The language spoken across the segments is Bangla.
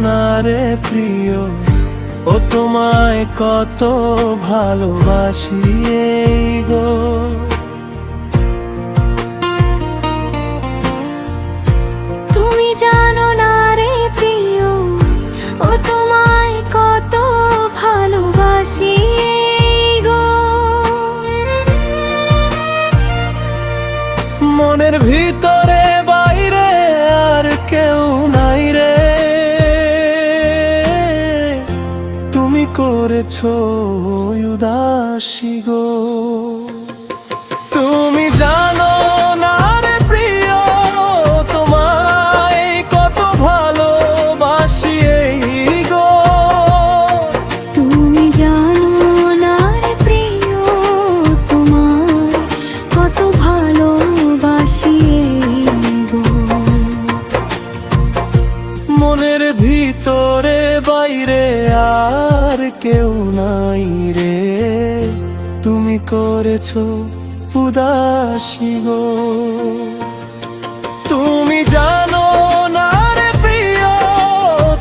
না রে প্রিয়, ও তোমায় কত ভালোবাসি এই গো। তুমি জানো না রে প্রিয়, ও তোমায় কত ভালোবাসি এই গো। মনের ভিতরে বাইরে আর কেউ নাই রে, তুমি করেছো উদাসী গো। তুমি জানো না রে প্রিয়, তোমায় কত ভালোবাসি এই গো। তুমি জানো না রে প্রিয়, তোমায় কত ভালোবাসি এই গো। মনের ভিতরে বাইরে আর কেউ নাই রে, তুমি করেছো উদাসী গো। তুমি জানো না রে প্রিয়,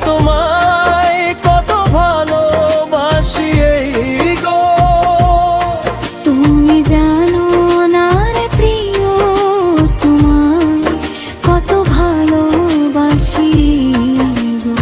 তোমায় কত ভালোবাসি এই গো। তুমি জানো না রে প্রিয়, তোমায় কত ভালোবাসি গো।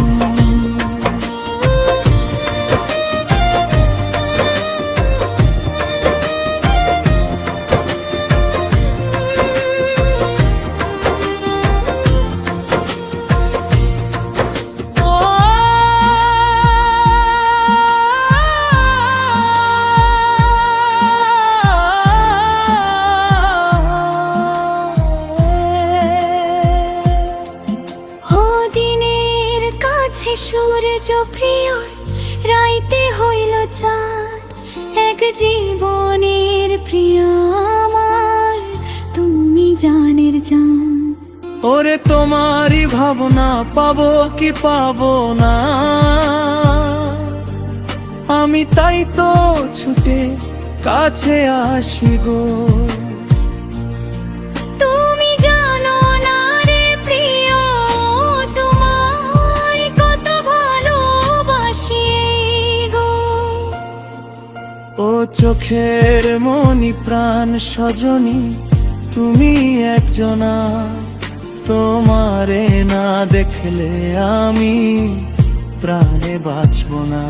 সূর্য প্রিয় রাইতে হইল চাঁদ, এক জীবনের প্রিয় আমার তুমি জানের জান। ওরে তোমারই ভাবনা পাবো কি পাবো না, আমি তাই তো ছুটে কাছে আসি গো। তুমি জানো না রে প্রিয়, তোমায় কত ভালোবাসি গো। ও চোখের মনি প্রাণ সজনী, তুমি একজনা, তোমারে না দেখলে আমি প্রাণে বাঁচব না।